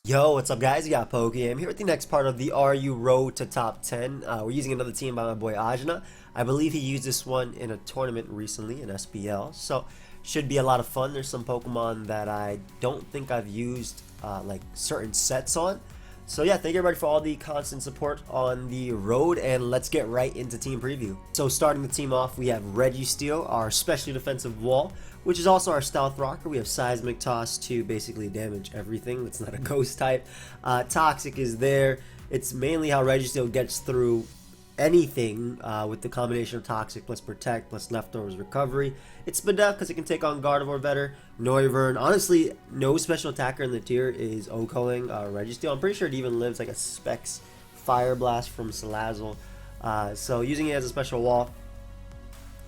Yo, what's up guys? You got PokeaimMD here with the next part of the RU Road to Top 10. We're using another team by my boy Ajna. I believe he used this one in a tournament recently in SBL, so should be a lot of fun. There's some Pokemon that I don't think I've used like certain sets on. So yeah, thank you everybody for all the constant support on the road, and let's get right into team preview. So starting the team off, we have Registeel, our specially defensive wall, which is also our stealth rocker. We have Seismic Toss to basically damage everything that's not a ghost type. Toxic is there. It's mainly how Registeel gets through anything with the combination of Toxic plus Protect plus Leftovers Recovery. It's Spadef because it can take on Gardevoir better. Noivern, honestly, no special attacker in the tier is OHKOing Registeel. I'm pretty sure it even lives like a Specs Fire Blast from Salazzle. So using it as a special wall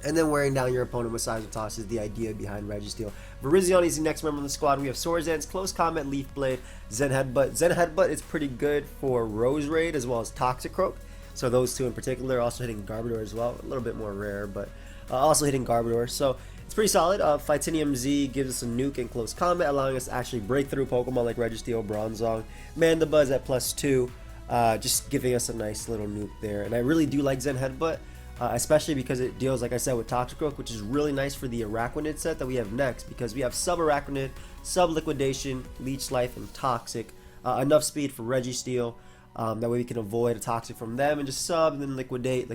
and then wearing down your opponent with Seismic Toss is the idea behind Registeel. Virizion is the next member of the squad. We have Swordsdance, Close Combat, Leaf Blade, Zen Headbutt. Zen Headbutt is pretty good for Rose Raid as well as Toxic Croak. So those two in particular, also hitting Gardevoir as well. A little bit more rare, but also hitting Gardevoir. So it's pretty solid. PokeaimMD gives us a nuke in close combat, allowing us to actually break through Pokemon like Registeel, Bronzong. Mandibuzz at +2, just giving us a nice little nuke there. And I really do like Zen Headbutt, especially because it deals, like I said, with Toxic Croak, which is really nice for the Araquanid set that we have next, because we have Sub-Araquanid, Sub-Liquidation, Leech Life, and Toxic. Enough speed for Registeel. That way we can avoid a Toxic from them and just sub and then liquidate.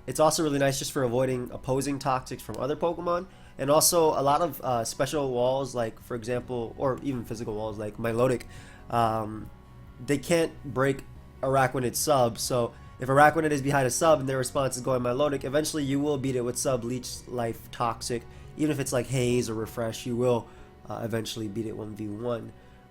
It's also really nice just for avoiding opposing Toxics from other Pokemon, and also a lot of special walls, like for example, or even physical walls like Milotic. They can't break Araquanid sub, so if Araquanid is behind a sub and their response is going Milotic, eventually you will beat it with sub, Leech Life, Toxic. Even if it's like Haze or Refresh, you will eventually beat it 1v1.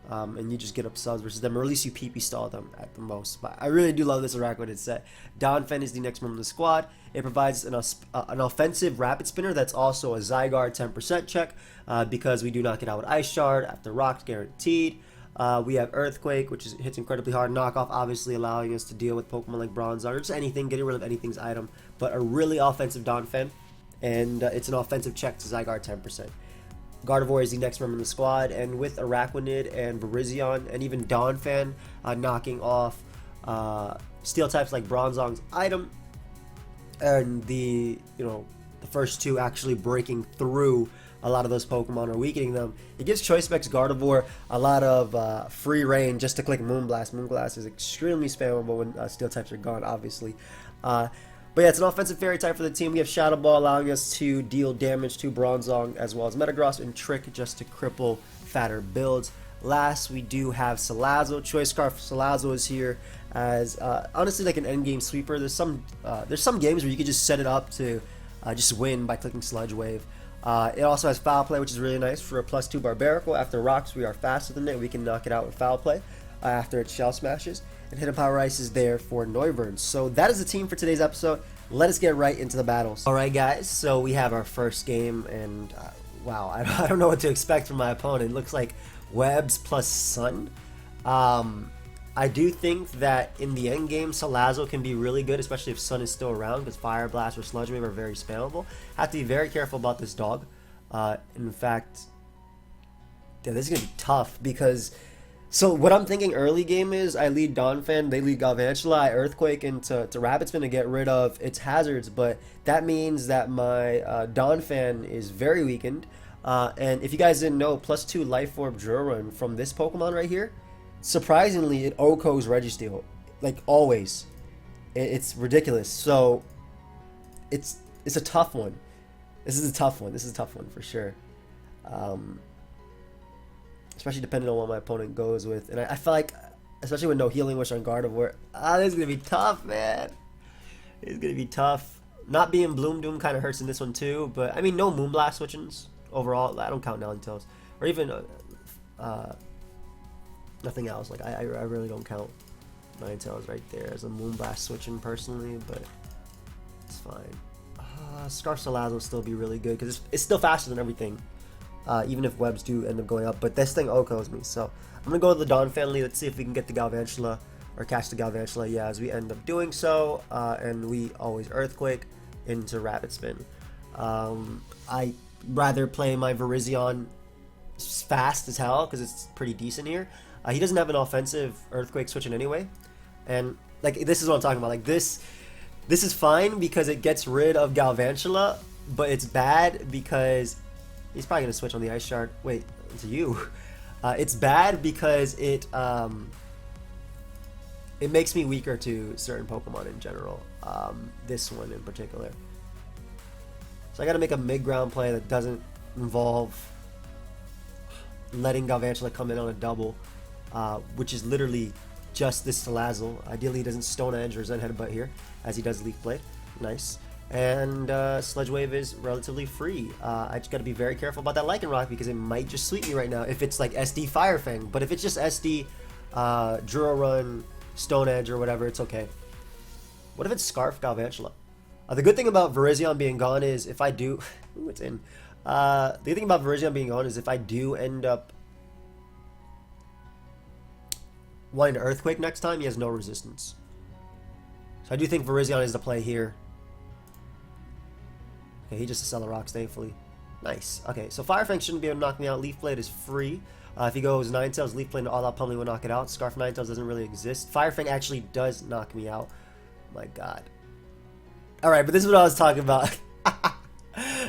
And you just get up subs versus them, or at least you PP stall them at the most. But I really do love this Araquanid set. Donphan is the next member of the squad. It provides an offensive Rapid Spinner that's also a Zygarde 10% check because we do not get out with Ice Shard after Rock's guaranteed. We have Earthquake, which hits incredibly hard. Knockoff, obviously allowing us to deal with Pokemon like Bronzong or just anything, getting rid of anything's item. But a really offensive Donphan, and it's an offensive check to Zygarde 10%. Gardevoir is the next member in the squad, and with Araquanid and Virizion and even Donphan knocking off steel types like Bronzong's item, and the first two actually breaking through a lot of those Pokemon or weakening them, it gives Choice Specs Gardevoir a lot of free reign just to click Moonblast. Moonblast is extremely spammable when steel types are gone, obviously. But yeah, it's an offensive fairy type for the team. We have Shadow Ball allowing us to deal damage to Bronzong as well as Metagross, and Trick just to cripple fatter builds. Last, we do have Salazzle. Choice Scarf Salazzle is here as honestly like an endgame sweeper. There's some games where you can just set it up to just win by clicking Sludge Wave. It also has Foul Play, which is really nice for a +2 Barbarical. After Rocks, we are faster than it. We can knock it out with Foul Play after it Shell Smashes. And Hidden Power Ice is there for Noivern. So that is the team for today's episode. Let us get right into the battles. Alright guys, so we have our first game, and wow, I don't know what to expect from my opponent. It looks like Webs plus Sun. I do think that in the end game, Salazzle can be really good, especially if Sun is still around, because Fire Blast or Sludge Wave are very spammable. Have to be very careful about this dog. In fact, yeah, this is going to be tough, because so what I'm thinking early game is I lead Donphan, they lead Galvantula, I Earthquake into Rapid Spin to get rid of its hazards, but that means that my Donphan is very weakened. And if you guys didn't know, +2 Life Orb Drillrun from this Pokemon right here, surprisingly it OHKOs Registeel, like always. It's ridiculous. So it's a tough one. This is a tough one for sure. Especially depending on what my opponent goes with. And I feel like, especially with no Healing Wish on Gardevoir, this is going to be tough, man. It's going to be tough. Not being Bloom Doom kind of hurts in this one too, but I mean, no Moonblast switchings overall. I don't count Ninetales. Or even nothing else. Like, I really don't count Ninetales right there as a Moonblast switching personally, but it's fine. Scarf Salazzle will still be really good because it's still faster than everything. Even if Webs do end up going up, but this thing OHKOs me, so I'm gonna go to the Donphan lead. Let's see if we can get the Galvantula or catch the Galvantula. Yeah, as we end up doing so, and we always Earthquake. into Rapid Spin. I rather play my Virizion fast as hell because it's pretty decent here. He doesn't have an offensive Earthquake switching anyway, and like this is what I'm talking about. Like this is fine because it gets rid of Galvantula, but it's bad because he's probably gonna switch on the Ice Shard. Wait, it's you. It's bad because it makes me weaker to certain Pokemon in general. This one in particular. So I gotta make a mid-ground play that doesn't involve letting Galvantula come in on a double, which is literally just this Salazzle. Ideally he doesn't Stone Edge or Zen Headbutt here, as he does Leaf Blade. Nice. And Sludge Wave is relatively free. I just gotta be very careful about that Lycanroc because it might just sweep me right now if it's like SD Fire Fang. But if it's just SD Duro Run, Stone Edge or whatever, it's okay. What if it's Scarf Galvantula? The good thing about Virizion being gone is if I do... Ooh, it's in. The good thing about Virizion being gone is if I do end up wanting to Earthquake next time, he has no resistance. So I do think Virizion is the play here. Okay, he just Accelerocks, thankfully. Nice. Okay, so Fire Fang shouldn't be able to knock me out. Leaf Blade is free. If he goes Ninetales, Leaf Blade and All Out Pummeling will knock it out. Scarf Ninetales doesn't really exist. Fire Fang actually does knock me out. My god. Alright, but this is what I was talking about.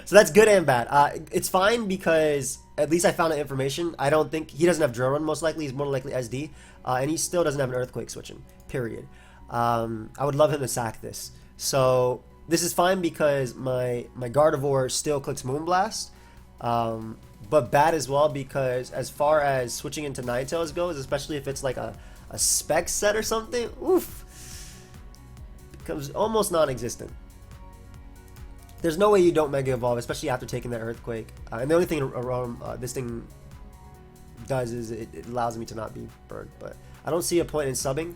So that's good and bad. It's fine because at least I found the information. I don't think... He doesn't have Drill Run most likely. He's more likely SD. And he still doesn't have an Earthquake switching. Period. I would love him to sack this. So this is fine because my Gardevoir still clicks Moonblast. But bad as well because as far as switching into Ninetales goes, especially if it's like a spec set or something, oof, becomes almost non-existent. There's no way you don't Mega Evolve, especially after taking that Earthquake. And the only thing this thing does is it allows me to not be burned. But I don't see a point in subbing.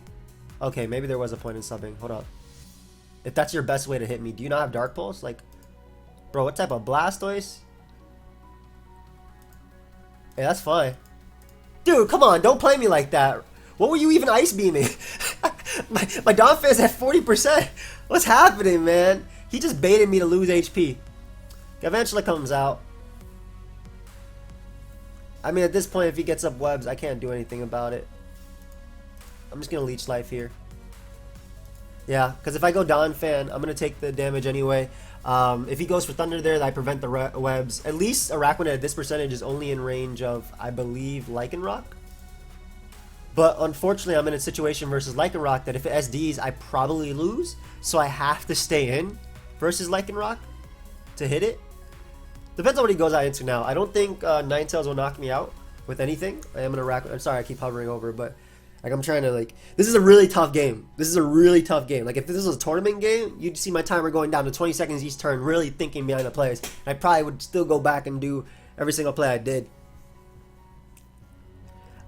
Okay, maybe there was a point in subbing. Hold up. If that's your best way to hit me, do you not have Dark Pulse? Like, bro, what type of Blastoise? Hey, that's fine. Dude, come on, don't play me like that. What were you even Ice Beaming? my Donphan's at 40%. What's happening, man? He just baited me to lose HP. Galvantula comes out. I mean, at this point, if he gets up webs, I can't do anything about it. I'm just going to Leech Life here. Yeah, because if I go Donphan, I'm going to take the damage anyway. If he goes for Thunder there, I prevent the webs. At least Araquanid at this percentage is only in range of, I believe, Lycanroc. But unfortunately, I'm in a situation versus Lycanroc that if it SDs, I probably lose. So I have to stay in versus Lycanroc to hit it. Depends on what he goes out into now. I don't think Ninetales will knock me out with anything. I am an Araquanid. I'm sorry, I keep hovering over, but like I'm trying to like. This is a really tough game. This is a really tough game. Like if this was a tournament game, you'd see my timer going down to 20 seconds each turn, really thinking behind the plays. And I probably would still go back and do every single play I did.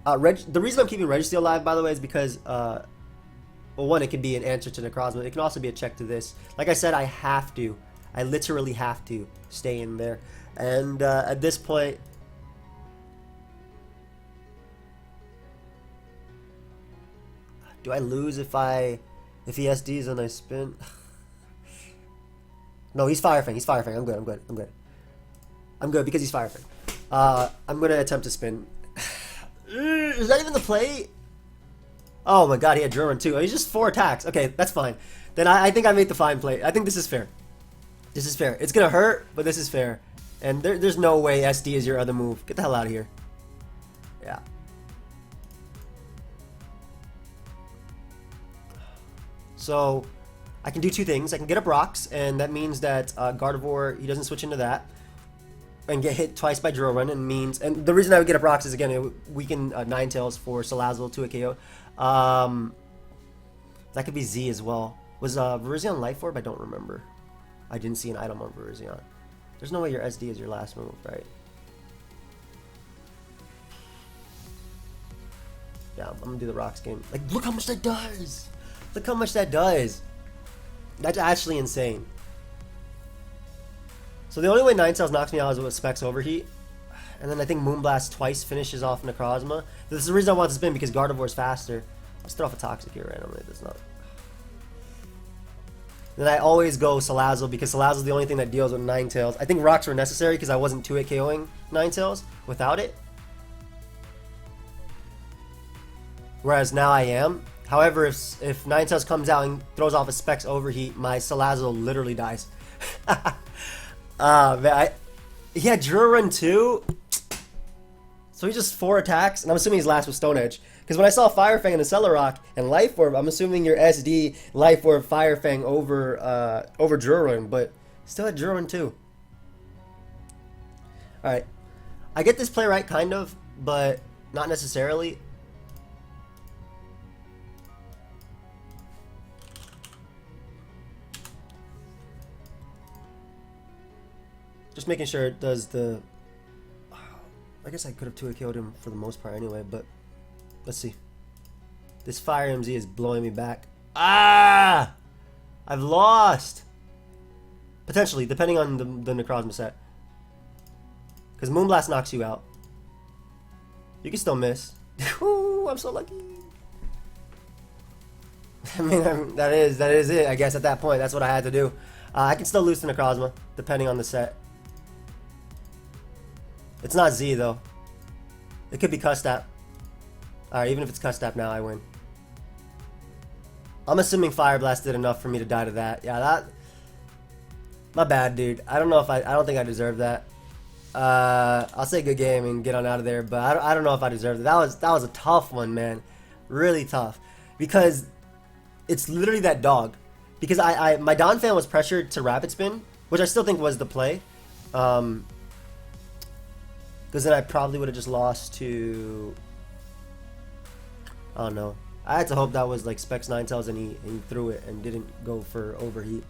The reason I'm keeping Registeel alive, by the way, is because, well, one, it could be an answer to Necrozma. It can also be a check to this. Like I said, I literally have to stay in there. And at this point, do I lose if he SDs and I spin? No, he's Fire Fang. He's Fire Fang. I'm good because he's Fire Fang. I'm going to attempt to spin. Is that even the play? Oh my god, he had Drill Run too. He's just 4 attacks. Okay, that's fine. Then I think I made the fine play. I think this is fair. This is fair. It's gonna hurt, but this is fair. And there's no way SD is your other move. Get the hell out of here. Yeah. So I can do 2 things. I can get up rocks, and that means that Gardevoir, he doesn't switch into that. And get hit twice by Drill Run, and means, and the reason I would get up rocks is again it would weaken Ninetales for Salazzle to a KO. That could be Z as well. Was Virizion Life Orb? I don't remember. I didn't see an item on Virizion. There's no way your SD is your last move, right? Yeah, I'm gonna do the rocks game. Like, look how much that does! Look how much that does! That's actually insane. So the only way Ninetales knocks me out is with Specs Overheat. And then I think Moonblast twice finishes off Necrozma. This is the reason I want to spin, because Gardevoir's faster. Let's throw off a Toxic here randomly. That's not... Then I always go Salazzle because Salazzle is the only thing that deals with Ninetales. I think rocks were necessary because I wasn't 2-hit KOing Ninetales without it. Whereas now I am. However, if Ninetales comes out and throws off a Specs Overheat, my Salazzle literally dies. Man, he had Drill Run too. So he's just 4 attacks, and I'm assuming he's last with Stone Edge. Because when I saw Fire Fang and Accelerock and Life Orb, I'm assuming your SD Life Orb Fire Fang over Drill Run, but still had Drill Run too. Alright. I get this play right, kind of, but not necessarily. Just making sure it does the... I guess I could have 2-hit killed him for the most part anyway, but let's see. This Fire MZ is blowing me back. Ah! I've lost! Potentially, depending on the Necrozma set. Because Moonblast knocks you out. You can still miss. Ooh, I'm so lucky. I mean, that is it, I guess, at that point. That's what I had to do. I can still lose to Necrozma, depending on the set. It's not Z, though. It could be Custap. Alright, even if it's Custap now, I win. I'm assuming Fire Blast did enough for me to die to that. Yeah, that... My bad, dude. I don't know if I don't think I deserve that. I'll say good game and get on out of there, but I don't know if I deserved it. That was a tough one, man. Really tough. Because it's literally that dog. Because my Donphan was pressured to Rapid Spin, which I still think was the play. Because then I probably would have just lost to... I don't know. I had to hope that was like Specs Ninetales and he threw it and didn't go for Overheat.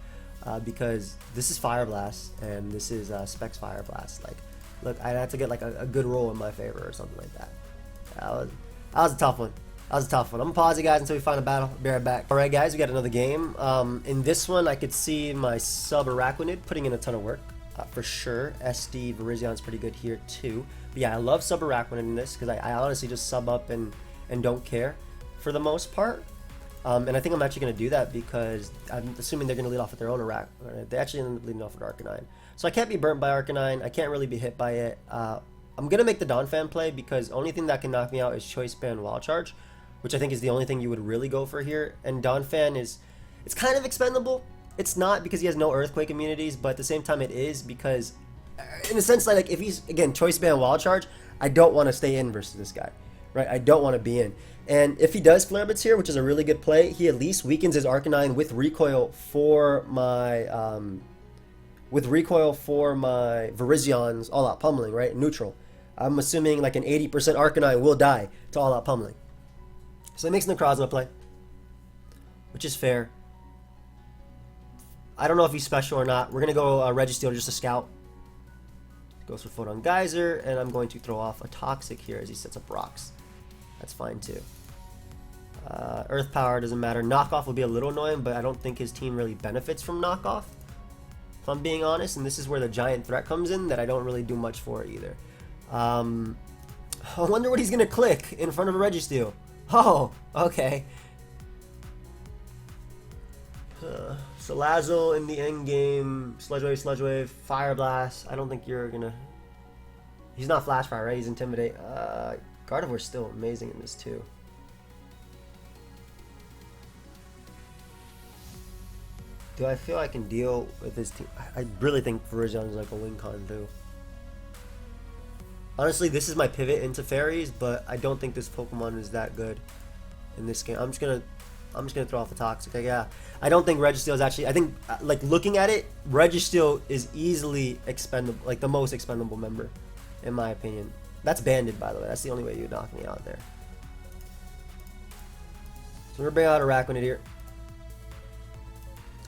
Because this is Fire Blast and this is Specs Fire Blast. Like, look, I'd have to get like a good roll in my favor or something like that. That was a tough one. That was a tough one. I'm gonna pause you guys until we find a battle. Be right back. Alright guys, we got another game. In this one, I could see my sub Araquanid putting in a ton of work. For sure. SD Virizion pretty good here too. But yeah, I love sub Araquanid in this because I honestly just sub up and don't care for the most part. And I think I'm actually going to do that because I'm assuming they're going to lead off with their own Araquanid. They actually end up leading off with Arcanine. So I can't be burnt by Arcanine. I can't really be hit by it. I'm going to make the Donphan play because the only thing that can knock me out is Choice Band Wild Charge, which I think is the only thing you would really go for here. And Donphan it's kind of expendable. It's not because he has no Earthquake immunities, but at the same time it is because, in a sense, like if he's, again, Choice Band Wild Charge, I don't want to stay in versus this guy, right? I don't want to be in. And if he does Flare Blitz here, which is a really good play, he at least weakens his Arcanine with recoil for my Virizion's All Out Pummeling, right? Neutral. I'm assuming like an 80% Arcanine will die to All Out Pummeling. So it makes Necrozma play, which is fair. I don't know if he's special or not. We're going to go Registeel just a scout. Goes for Photon Geyser, and I'm going to throw off a Toxic here as he sets up rocks. That's fine too. Earth Power doesn't matter. Knockoff will be a little annoying, but I don't think his team really benefits from knockoff, if I'm being honest. And this is where the giant threat comes in that I don't really do much for either. I wonder what he's going to click in front of a Registeel. Oh, okay. Salazzle in the end game, Sludge Wave, Fire Blast. I don't think you're gonna. He's not Flash Fire, right? He's Intimidate. Gardevoir's still amazing in this too. Do I feel I can deal with his team? I really think Virizion is like a win con too. Honestly, this is my pivot into fairies, but I don't think this Pokemon is that good in this game. I'm just gonna throw off the Toxic. Yeah, I don't think Registeel is actually. I think like looking at it, Registeel is easily expendable, like the most expendable member, in my opinion. That's banded, by the way. That's the only way you would knock me out there. So we're gonna bring out Araquanid here.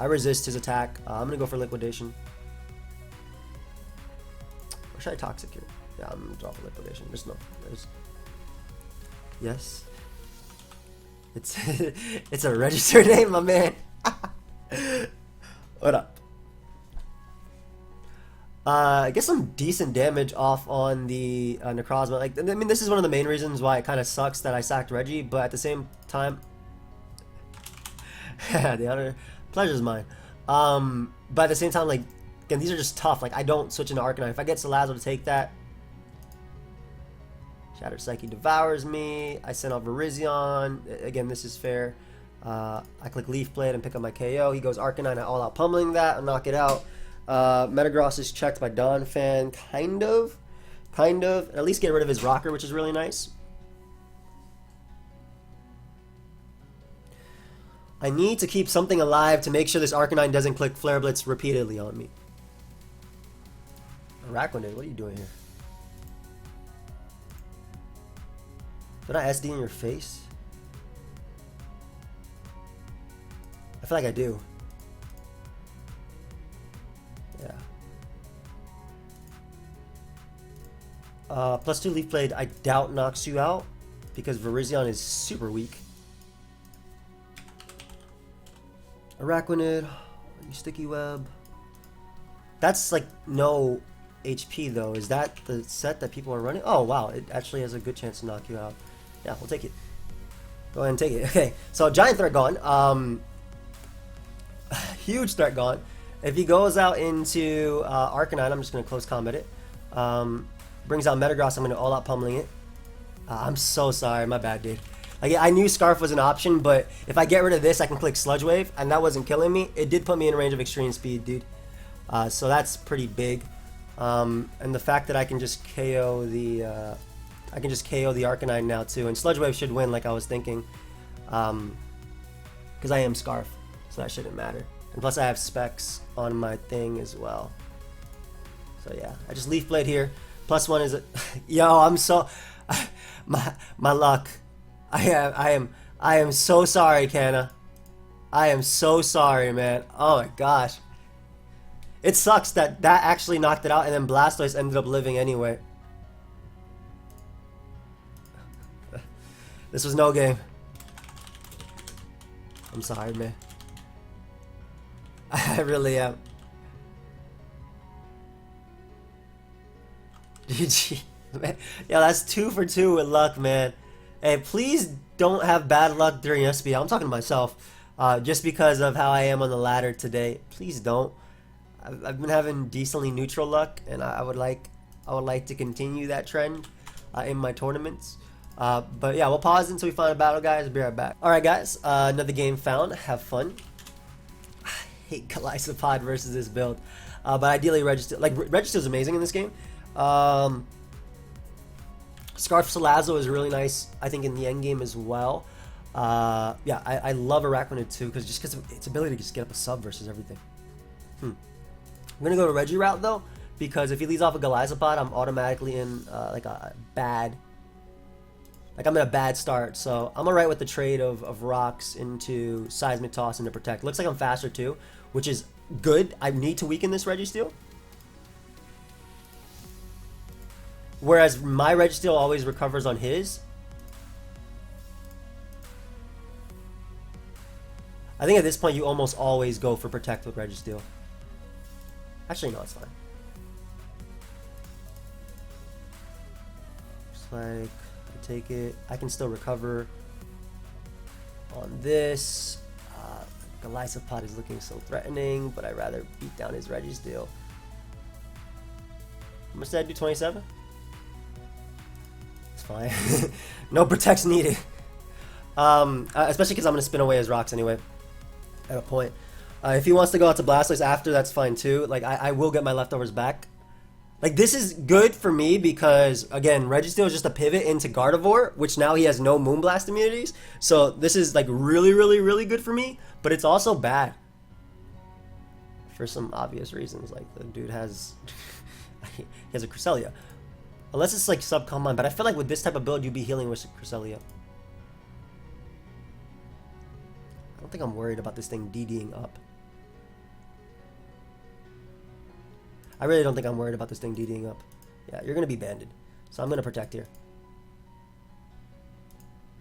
I resist his attack. I'm gonna go for Liquidation. Or should I Toxic here? Yeah, I'm gonna draw for Liquidation. Yes. It's a registered name, my man. What up? I get some decent damage off on the Necrozma. Like, I mean, this is one of the main reasons why it kind of sucks that I sacked Reggie, but at the same time, the honor, pleasure's mine. But at the same time, like, again, these are just tough. Like, I don't switch into Arcanine. If I get Salazzle to take that, Shattered Psyche devours me. I send out Virizion. Again, this is fair. I click Leaf Blade and pick up my KO. He goes Arcanine. I all out pummeling that and knock it out. Metagross is checked by Donphan. Kind of. At least get rid of his rocker, which is really nice. I need to keep something alive to make sure this Arcanine doesn't click Flare Blitz repeatedly on me. Araquanid, what are you doing here? Did I SD in your face? I feel like I do. Yeah. +2 Leaf Blade, I doubt knocks you out because Virizion is super weak. Araquanid, Sticky Web. That's like no HP though. Is that the set that people are running? Oh wow, it actually has a good chance to knock you out. Yeah, we'll take it. Go ahead and take it. Okay, so Giant Threat gone. Huge threat gone. If he goes out into Arcanine, I'm just going to close combat it. Brings out Metagross, I'm going to all out pummeling it. I'm so sorry, my bad, dude. Like, I knew Scarf was an option, but if I get rid of this, I can click Sludge Wave, and that wasn't killing me. It did put me in range of extreme speed, dude. So that's pretty big. And the fact that I can just KO the Arcanine now too, and Sludge Wave should win, like I was thinking, because I am Scarf, so that shouldn't matter. And plus, I have specs on my thing as well. So yeah, I just Leaf Blade here. +1 is a yo. I'm so my luck. I am so sorry, Canna. I am so sorry, man. Oh my gosh. It sucks that actually knocked it out, and then Blastoise ended up living anyway. This was no game. I'm sorry, man. I really am. GG. Man. Yeah, that's 2 for 2 with luck, man. Hey, please don't have bad luck during SBL. I'm talking to myself. Just because of how I am on the ladder today. Please don't. I've been having decently neutral luck, and I would like to continue that trend in my tournaments. But yeah, we'll pause until we find a battle, guys. I'll be right back. Alright, guys. Another game found. Have fun. I hate Golisopod versus this build. But ideally, Registeel. Like, Registeel is amazing in this game. Scarf Salazzle is really nice, I think, in the end game as well. Yeah, I love Araquanid too, because of its ability to just get up a sub versus everything. I'm gonna go to Reggie route though, because if he leads off a Golisopod, I'm automatically in like a bad. Like, I'm in a bad start, so I'm alright with the trade of rocks into Seismic Toss into Protect. Looks like I'm faster too, which is good. I need to weaken this Registeel. Whereas my Registeel always recovers on his. I think at this point you almost always go for Protect with Registeel. Actually, no, it's fine. Looks like I take it. I can still recover on this. Golisopod is looking so threatening, but I'd rather beat down his Registeel. How much did I do? 27? It's fine. No protects needed. Especially because I'm going to spin away his rocks anyway at a point. If he wants to go out to Blastoise after, that's fine too. Like, I will get my leftovers back. Like, this is good for me because, again, Registeel is just a pivot into Gardevoir, which now he has no Moonblast immunities. So this is, like, really, really, really good for me. But it's also bad. For some obvious reasons. Like, the dude has... he has a Cresselia. Unless it's, like, sub-combine. But I feel like with this type of build, you'd be healing with Cresselia. I don't think I'm worried about this thing DDing up. I really don't think I'm worried about this thing DDing up. Yeah, you're going to be banded. So I'm going to protect here.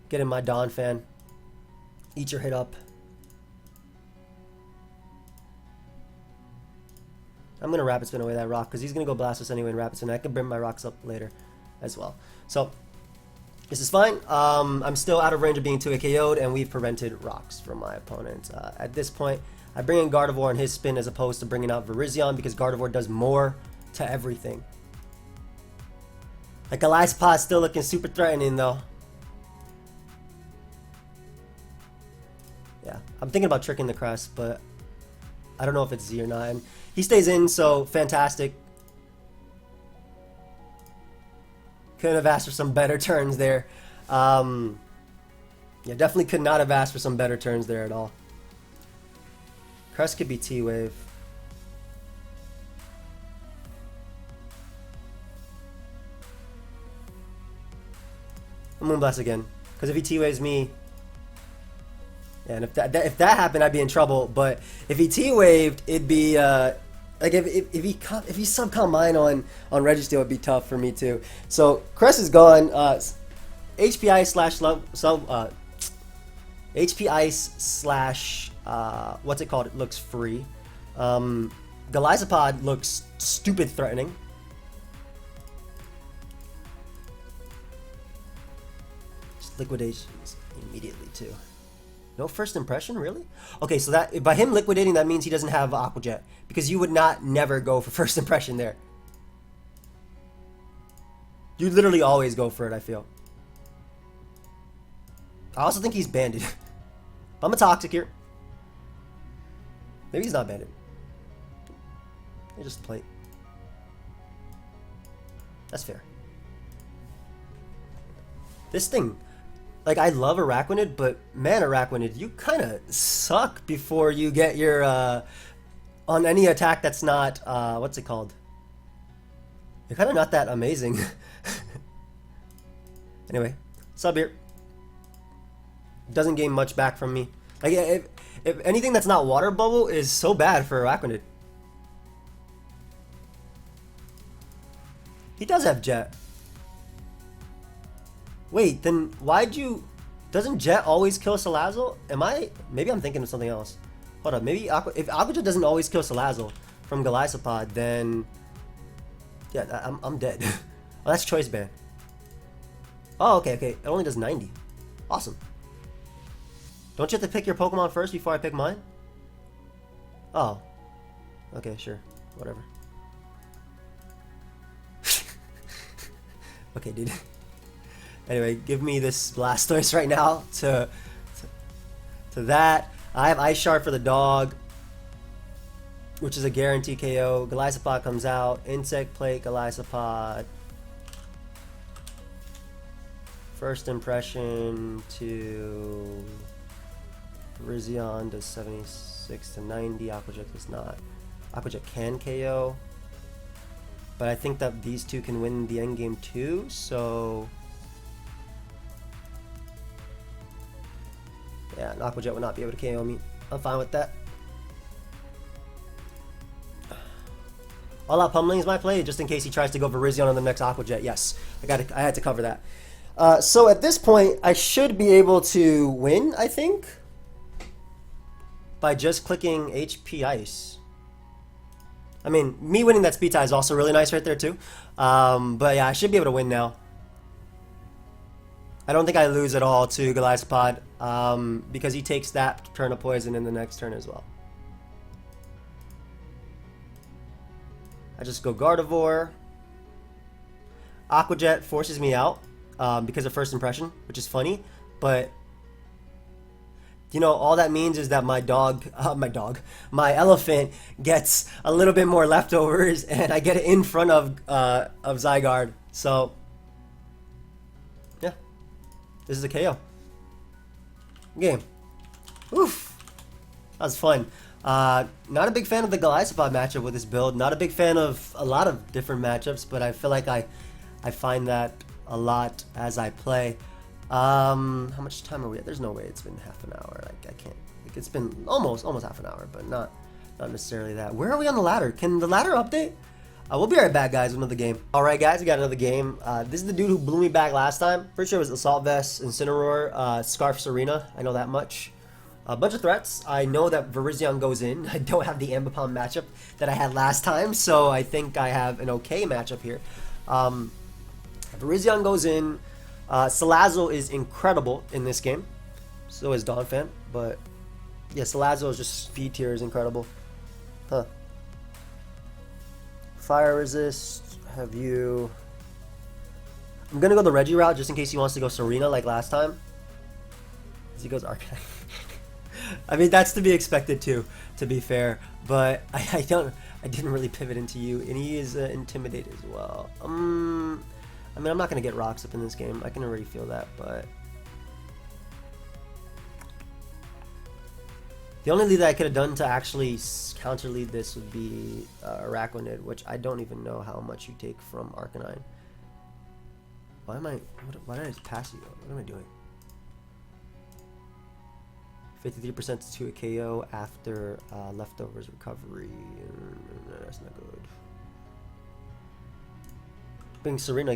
Get in my Donphan. Eat your hit up. I'm going to Rapid Spin away that rock because he's going to go Blastoise anyway and Rapid Spin. I can bring my rocks up later as well. So this is fine. I'm still out of range of being 2 KO'd, and we've prevented rocks from my opponent. At this point, I bring in Gardevoir on his spin as opposed to bringing out Virizion because Gardevoir does more to everything. Like Golisopod's still looking super threatening though. Yeah, I'm thinking about tricking the Crest, but I don't know if it's Z or not. And he stays in, so fantastic. Couldn't have asked for some better turns there. Yeah, definitely could not have asked for some better turns there at all. Crest could be T-Wave. Moonblast again. Because if he T-Waves me... Yeah, and if that happened, I'd be in trouble. But if he T-Waved, it'd be... like, if he sub-count mine on Registeel, it'd be tough for me too. So, Crest is gone. HP Ice slash... HP Ice slash... what's it called? It looks free. Golisopod looks stupid threatening. Just liquidations immediately too. No first impression, really? Okay, so that by him liquidating, that means he doesn't have Aqua Jet, because you would never go for first impression there. You literally always go for it, I feel. I also think he's banded. I'm a Toxic here. Maybe he's not banded. He just play. That's fair. This thing, like, I love Araquanid, but man, Araquanid, you kind of suck before you get your on any attack that's not what's it called? You're kind of not that amazing. Anyway, sub here. Doesn't gain much back from me. Like, if anything that's not Water Bubble is so bad for Araquanid. He does have Jet. Wait, then why'd you... Doesn't Jet always kill Salazzle? Maybe I'm thinking of something else. Hold up, maybe if Aqua Jet doesn't always kill Salazzle from Golisopod, then... Yeah, I'm dead. Oh, that's Choice Band. Oh, okay. It only does 90. Awesome. Don't you have to pick your Pokemon first before I pick mine? Oh. Okay, sure. Whatever. Okay, dude. Anyway, give me this Blastoise right now to that. I have Ice Shard for the dog, which is a guarantee KO. Golisopod comes out. Insect Plate, Golisopod. First impression to Virizion does 76 to 90. Aqua Jet does not. Aqua Jet can KO. But I think that these two can win the endgame too, so... Yeah, an Aqua Jet would not be able to KO me. I'm fine with that. All Out Pummeling is my play, just in case he tries to go Virizion on the next Aqua Jet. Yes, I had to cover that. So at this point, I should be able to win, I think, by just clicking HP Ice. I mean, me winning that speed tie is also really nice right there too. But yeah, I should be able to win now. I don't think I lose at all to Golisopod, because he takes that turn of poison in the next turn as well. I just go Gardevoir. Aqua Jet forces me out because of first impression, which is funny, but you know, all that means is that my elephant gets a little bit more leftovers, and I get it in front of Zygarde. So, yeah, this is a KO game. Oof, that was fun. Not a big fan of the Golisopod matchup with this build. Not a big fan of a lot of different matchups, but I feel like I find that a lot as I play. How much time are we at? There's no way it's been half an hour. I can't. Like, it's been almost half an hour, but not necessarily that. Where are we on the ladder? Can the ladder update? We'll be right back, guys, with another game. All right, guys, we got another game. This is the dude who blew me back last time. Pretty sure it was Assault Vest, Incineroar, Scarf Serena. I know that much. A bunch of threats. I know that Virizion goes in. I don't have the Ambipom matchup that I had last time, so I think I have an okay matchup here. Virizion goes in. Salazzle is incredible in this game. So is Donphan, but Yes, Salazzle's just speed tier is incredible. Huh. Fire resist. Have you... I'm gonna go the Reggie route just in case he wants to go Serena like last time. He goes Arcanine. I mean, that's to be expected too, to be fair. But I didn't really pivot into you, and he is Intimidate as well. I mean, I'm not gonna get rocks up in this game. I can already feel that, but the only lead that I could have done to actually counter lead this would be Araquanid, which I don't even know how much you take from Arcanine. Why did I just pass you? What am I doing? 53% to a KO after leftovers recovery. That's not good. Being Serena,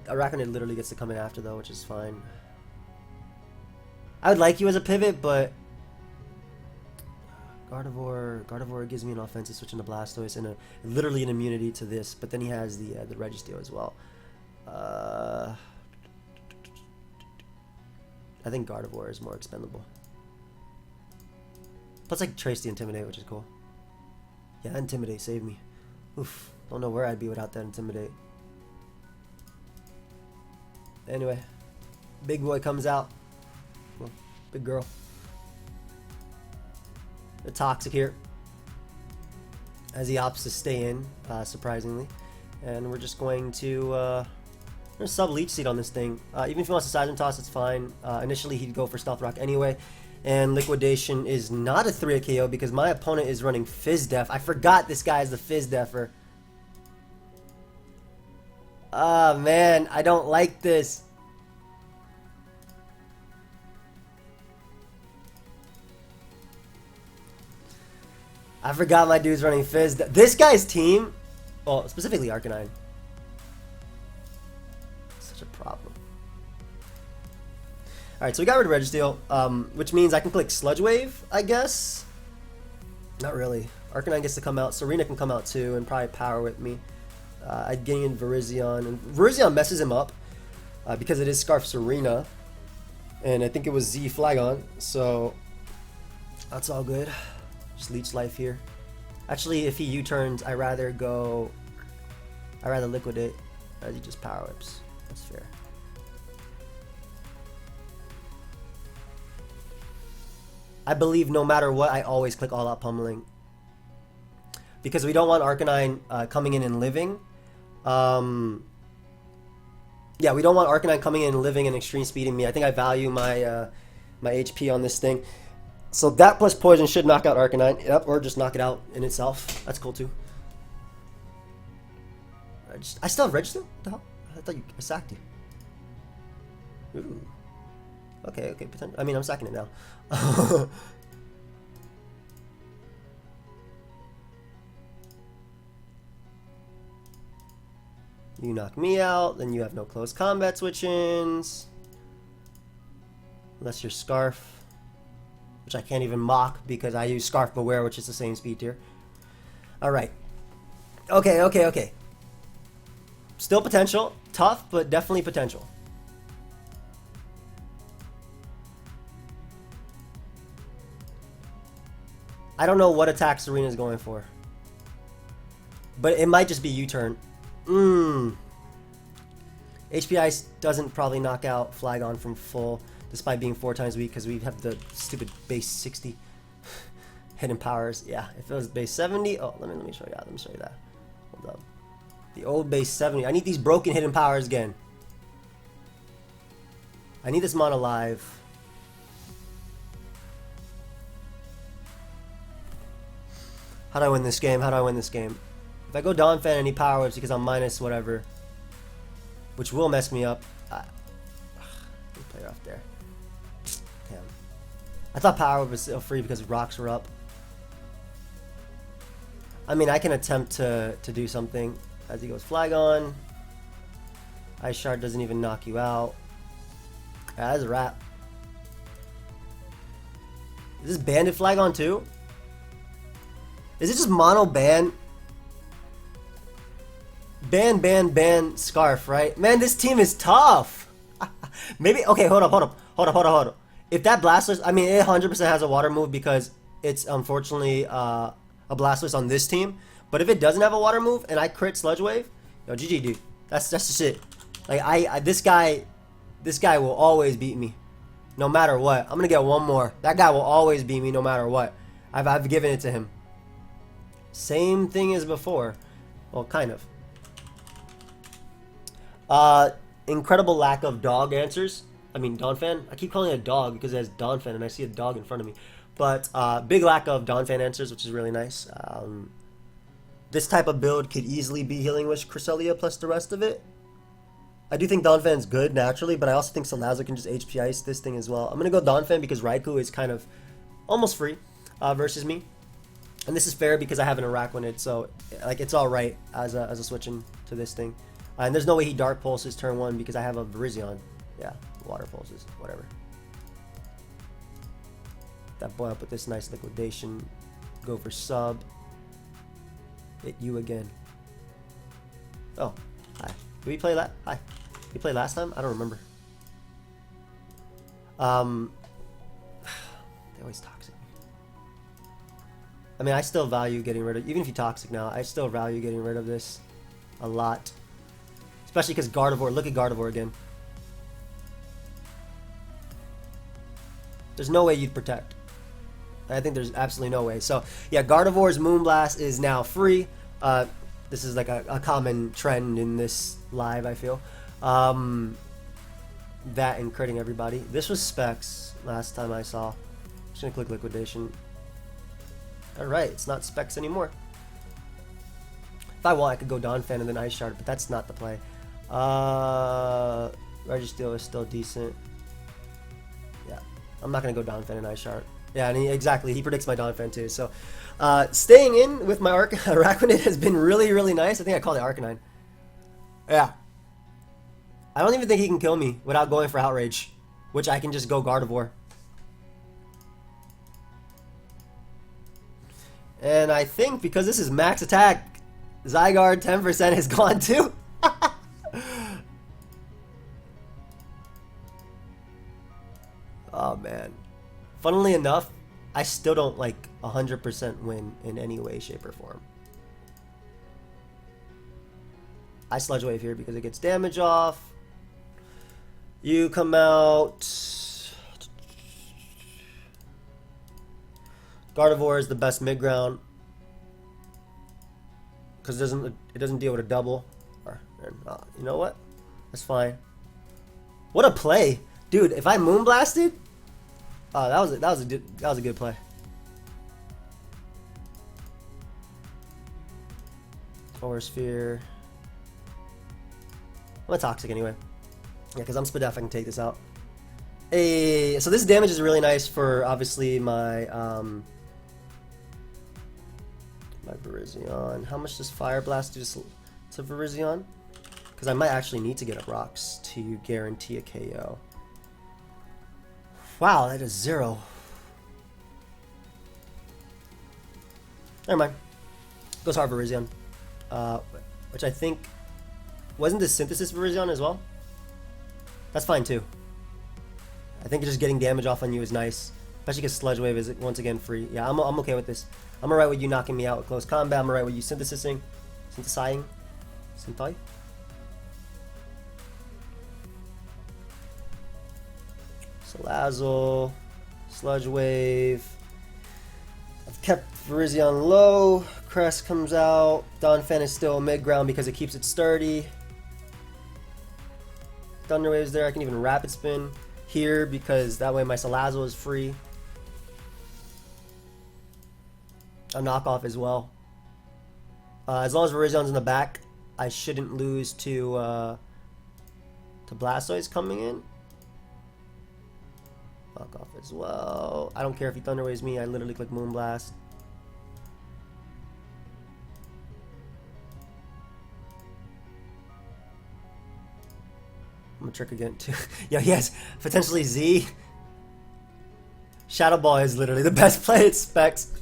Araquanid literally gets to come in after though, which is fine. I would like you as a pivot, but Gardevoir gives me an offensive switch into Blastoise and literally an immunity to this, but then he has the Registeel as well. I think Gardevoir is more expendable. Plus I can trace the Intimidate, which is cool. Yeah, Intimidate saved me. Oof, don't know where I'd be without that Intimidate. Anyway, big boy comes out. Well, big girl. The Toxic here, as he opts to stay in, surprisingly. And we're just going to sub Leech Seed on this thing. Even if he wants to Seismic Toss, it's fine. Initially, he'd go for Stealth Rock anyway. And Liquidation is not a 3 KO because my opponent is running Fizz Def. I forgot this guy is the Fizz Deffer. Ah, man, I don't like this. I forgot my dude's running Fizz. This guy's team, well, specifically Arcanine, such a problem. Alright, so we got rid of Registeel, which means I can click Sludge Wave, I guess. Not really. Arcanine gets to come out. Serena can come out too and probably Power Whip me. I'd gain in Virizion, and Virizion messes him up because it is Scarf Serena, and I think it was Z Flagon, so that's all good. Just Leech Life here. Actually, if he U-turns, I rather Liquidate as he just Power Whips. That's fair. I believe no matter what, I always click All Out Pummeling. Because we don't want Arcanine coming in and living. Yeah, we don't want Arcanine coming in and living and extreme speeding me. I think I value my my HP on this thing. So that plus Poison should knock out Arcanine. Yep, or just knock it out in itself. That's cool too. I still have Registeel? What the hell? I thought I sacked you. Ooh. Okay, I mean, I'm sacking it now. You knock me out, then you have no close combat switch-ins. Unless you're Scarf, which I can't even mock because I use Scarf Beware, which is the same speed tier. Alright. Okay. Still potential. Tough, but definitely potential. I don't know what attack Serena is going for. But it might just be U-turn. HP Ice doesn't probably knock out Flagon from full, despite being 4 times weak, because we have the stupid base 60 hidden powers. Yeah, if it was base 70, oh, let me show you that. Let me show you that. Hold up. The old base 70. I need these broken hidden powers again. I need this mon alive. How do I win this game? If I go Donphan and he power whips because I'm minus whatever, which will mess me up. Let me play her off there. Damn. I thought power whip was still free because rocks were up. I mean, I can attempt to do something as he goes Flagon. Ice Shard doesn't even knock you out. That's a wrap. Is this Banded Flagon too? Is it just mono ban? Ban, Scarf, right? Man, this team is tough. Maybe, okay, hold up. if that Blastoise, I mean, it 100% has a water move because it's unfortunately a Blastoise on this team. But if it doesn't have a water move and I crit Sludge Wave, yo, GG, dude. That's the shit. Like this guy will always beat me, no matter what. I'm gonna get one more. That guy will always beat me no matter what. I've given it to him. Same thing as before. Well, kind of. Incredible lack of dog answers. I mean, Donphan. I keep calling it a dog because it has Donphan and I see a dog in front of me. But big lack of Donphan answers, which is really nice. This type of build could easily be Healing Wish Cresselia plus the rest of it. I do think Donphan's good naturally, but I also think Salazzle can just HP Ice this thing as well. I'm going to go Donphan because Raikou is kind of almost free versus me. And this is fair because I have an Araquanid, so like it's alright as a switch into this thing. And there's no way he Dark Pulses turn 1 because I have a Virizion. Yeah, Water Pulses, whatever. That boy up with this nice liquidation. Go for sub. Hit you again. Oh, hi. Did we play that? Hi. We played last time? I don't remember. They always toxic. I mean, I still value getting rid of, even if you toxic now, I still value getting rid of this a lot. Especially because Gardevoir, look at Gardevoir again. There's no way you'd protect. I think there's absolutely no way. So, yeah, Gardevoir's Moonblast is now free. This is like a common trend in this live, I feel. That and critting everybody. This was Specs last time I saw. Just gonna click Liquidation. Alright, it's not Specs anymore. If I want, I could go Donphan and then Ice Shard, but that's not the play. Registeel is still decent. Yeah, I'm not gonna go Donphan and Ice Shard. Yeah, and exactly, he predicts my Donphan too. So, staying in with my Araquanid has been really, really nice. I think I called it Arcanine. Yeah. I don't even think he can kill me without going for Outrage, which I can just go Gardevoir. And I think because this is max attack, Zygarde 10% is gone too. Oh man. Funnily enough, I still don't like 100% win in any way, shape, or form. I Sludge Wave here because it gets damage off. You come out. Gardevoir is the best mid ground because it doesn't deal with a double. You know what? That's fine. What a play, dude! If I Moonblasted, that was a good play. Forward Sphere. I'm a Toxic anyway. Yeah, because I'm Spadef, I can take this out. Hey, so this damage is really nice for obviously my my Virizion. How much does Fire Blast do to Virizion? Because I might actually need to get up rocks to guarantee a KO. Wow, that is 0. Never mind. Goes hard Virizion. Which I think wasn't this Synthesis Virizion as well? That's fine too. I think just getting damage off on you is nice. Especially because Sludge Wave is once again free. Yeah, I'm okay with this. I'm alright with you knocking me out with close combat. I'm alright with you synthesizing. Synthai? Salazzle. Sludge Wave. I've kept Virizion low. Crest comes out. Donphan is still mid-ground because it keeps it sturdy. Thunder Wave's there. I can even Rapid Spin here because that way my Salazzle is free. A knockoff as well. As long as Virizion's in the back, I shouldn't lose to Blastoise coming in. Knockoff as well. I don't care if he Thunder Waves me. I literally click Moonblast. I'm gonna trick again too. Yeah, yes, potentially Z. Shadow Ball is literally the best play at Specs.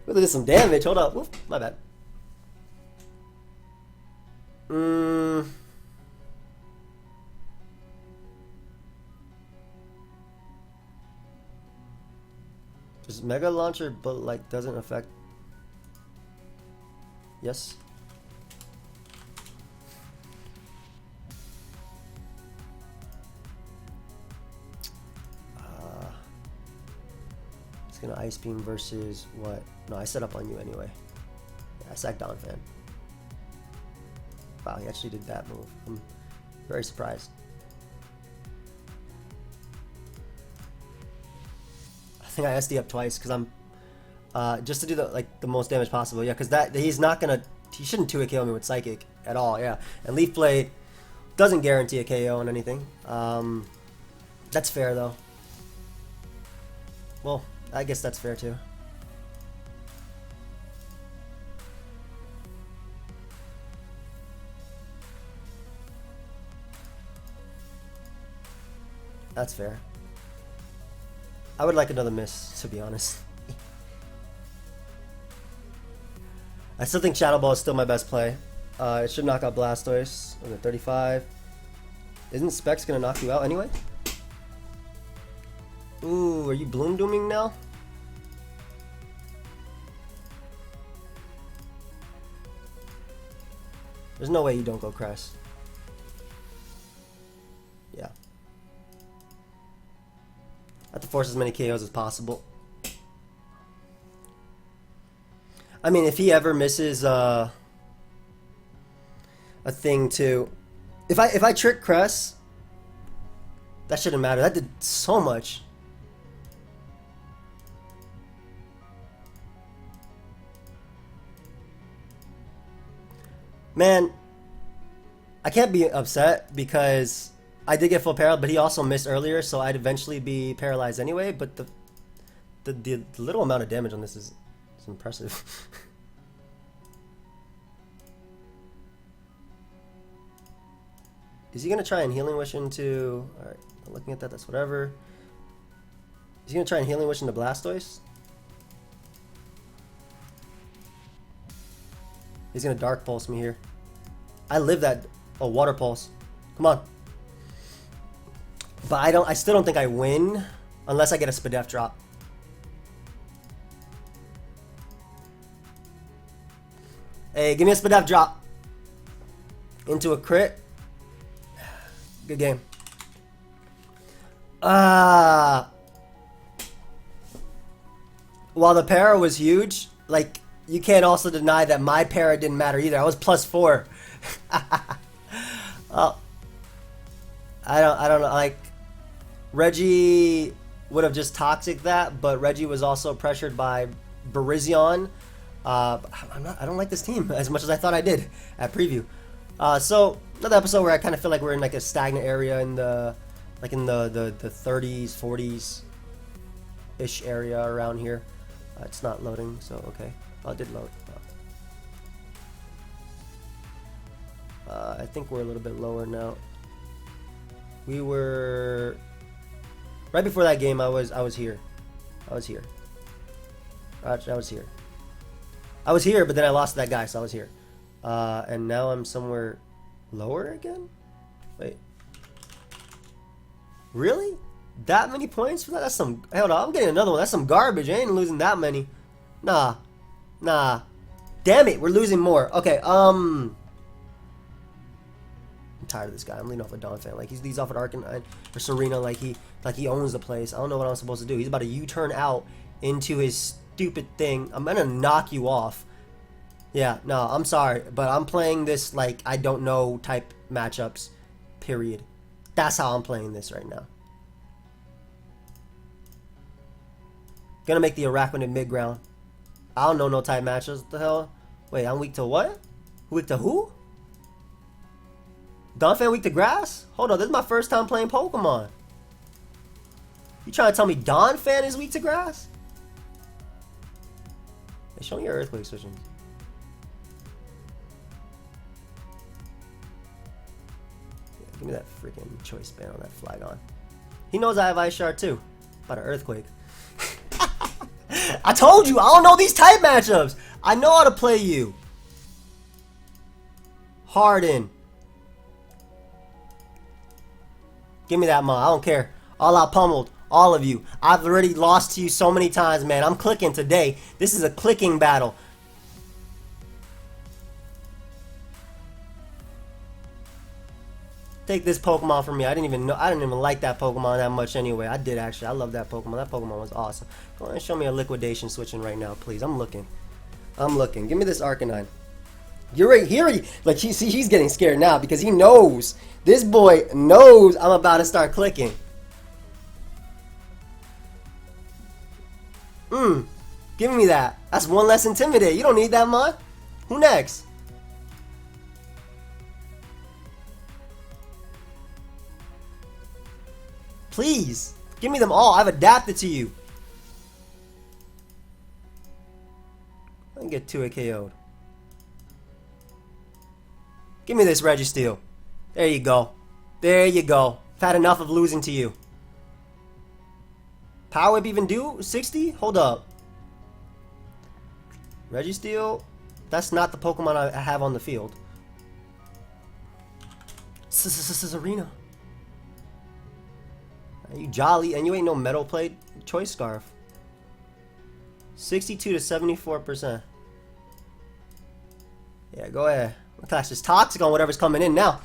Really did some damage. Hold up. Whoop, my bad. Just Mega Launcher, but like doesn't affect. Yes. It's gonna Ice Beam versus what? No, I set up on you anyway. Yeah, I sacked Donphan. Wow, he actually did that move. I'm very surprised. I think I SD up twice because I'm just to do the most damage possible. Yeah, because he's not gonna. He shouldn't 2-hit KO me with Psychic at all. Yeah, and Leaf Blade doesn't guarantee a KO on anything. That's fair though. Well, I guess that's fair too. That's fair. I would like another miss, to be honest. I still think Shadow Ball is still my best play. It should knock out Blastoise. Okay, 35. Isn't Specs gonna knock you out anyway? Ooh, are you Bloom Dooming now? There's no way you don't go Crest. Yeah. I have to force as many KOs as possible. I mean, if he ever misses a thing too, if I trick Crest, that shouldn't matter. That did so much. Man, I can't be upset because I did get full paralyzed, but he also missed earlier, so I'd eventually be paralyzed anyway. But the little amount of damage on this is impressive. Is he gonna try and Healing Wish into? All right, looking at that, that's whatever. Is he gonna try and Healing Wish into Blastoise? He's gonna Dark Pulse me here. I live that. Oh, Water Pulse. Come on. But I still don't think I win unless I get a Spadef drop. Hey, give me a Spadef drop. Into a crit. Good game. While the para was huge, like, you can't also deny that my para didn't matter either. I was +4. Oh, I don't know. Like, Reggie would have just toxic that, but Reggie was also pressured by Barizion. I don't like this team as much as I thought I did at preview. So another episode where I kind of feel like we're in like a stagnant area in the 30s, 40s ish area around here. It's not loading, so okay. Oh, it did load. I think we're a little bit lower now. We were right before that game. I was here. Actually, I was here. I was here, but then I lost to that guy, so I was here. And now I'm somewhere lower again? Wait. Really? That many points for that? That's some... Hold on, I'm getting another one. That's some garbage. I ain't losing that many. Nah. Damn it, we're losing more. Okay, I'm tired of this guy. I'm leading off with Donphan. Like, he's off at Arcanine or Serena like he owns the place. I don't know what I'm supposed to do. He's about to U-turn out into his stupid thing. I'm gonna knock you off. Yeah, no, I'm sorry, but I'm playing this like I don't know type matchups, period. That's how I'm playing this right now. Gonna make the Araquanid mid-ground. I don't know no type matchups. What the hell? Wait, I'm weak to what? Weak to who? Donphan weak to grass? Hold on, this is my first time playing Pokemon. You trying to tell me Donphan is weak to grass? Hey, show me your Earthquake switching. Yeah, give me that freaking choice band on that Flygon. He knows I have Ice Shard too. About an Earthquake. I told you, I don't know these type matchups. I know how to play you. Harden. Give me that Maw. I don't care. All out pummeled. All of you. I've already lost to you so many times, man. I'm clicking today. This is a clicking battle. Take this Pokemon from me. I didn't even like that Pokemon that much anyway. I did actually. I love that Pokemon. That Pokemon was awesome. Go ahead and show me a liquidation switching right now, please. I'm looking. I'm looking. Give me this Arcanine. You're right here. Like, he's getting scared now because he knows. This boy knows I'm about to start clicking. Give me that. That's one less Intimidate. You don't need that, man. Who next? Please. Give me them all. I've adapted to you. I can get 2 KO'd. Give me this Registeel. There you go. There you go. I've had enough of losing to you. Power Whip even do 60? Hold up. Registeel? That's not the Pokemon I have on the field. This is Arena. You jolly, and you ain't no Metal Plate. Choice Scarf. 62 to 74%. Yeah, go ahead. My class is toxic on whatever's coming in now.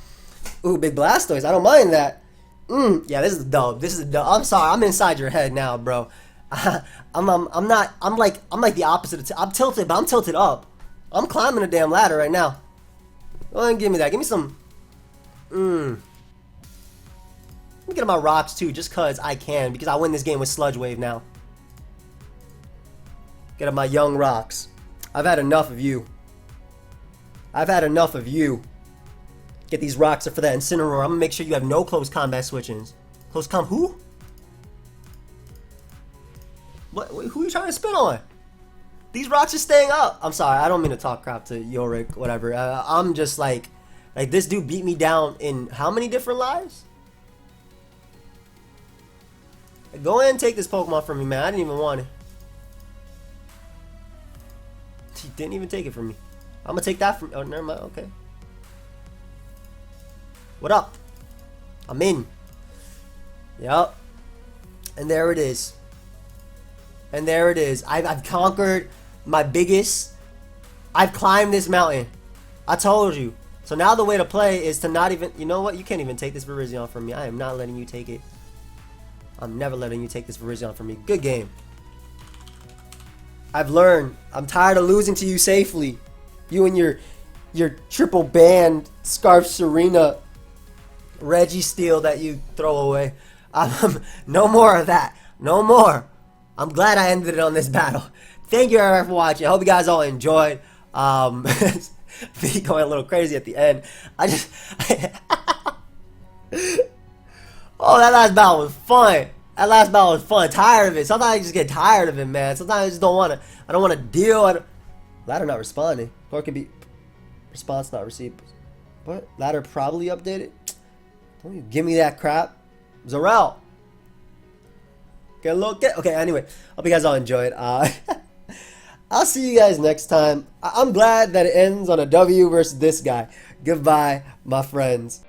Ooh, big Blastoise. I don't mind that. Yeah, this is dope. This is dope. I'm sorry. I'm inside your head now, bro. I'm like the opposite. I'm tilted, but I'm tilted up. I'm climbing a damn ladder right now. Go ahead and give me that. Give me some. Let me get my rocks too, just cause I can, because I win this game with Sludge Wave now. Get up my young rocks. I've had enough of you. I've had enough of you. Get these rocks for that Incineroar. I'm gonna make sure you have no close combat switch-ins. Close com who? What? Who are you trying to spin on? These rocks are staying up. I'm sorry. I don't mean to talk crap to Yorick, whatever. I'm just like this dude beat me down in how many different lives? Go ahead and take this Pokemon from me, man. I didn't even want it. He didn't even take it from me. I'm gonna take that from. Oh, never mind. Okay. What up? I'm in. Yup. And there it is. And there it is. I've conquered my biggest. I've climbed this mountain. I told you. So now the way to play is to not even. You know what? You can't even take this Virizion from me. I am not letting you take it. I'm never letting you take this Virizion from me. Good game. I've learned. I'm tired of losing to you safely. You and your triple band Scarf Serena Registeel that you throw away. No more of that. No more. I'm glad I ended it on this battle. Thank you everyone for watching. I hope you guys all enjoyed. Me going a little crazy at the end. Oh, that last battle was fun. That last battle was fun. Tired of it. Sometimes I just get tired of it, man. Sometimes I just don't want to. I don't want to deal. Ladder not responding. Or it could be response not received. What? Ladder probably updated. Don't you give me that crap. Zarel. Get a little get. Okay. Anyway, hope you guys all enjoyed. I'll see you guys next time. I'm glad that it ends on a W versus this guy. Goodbye, my friends.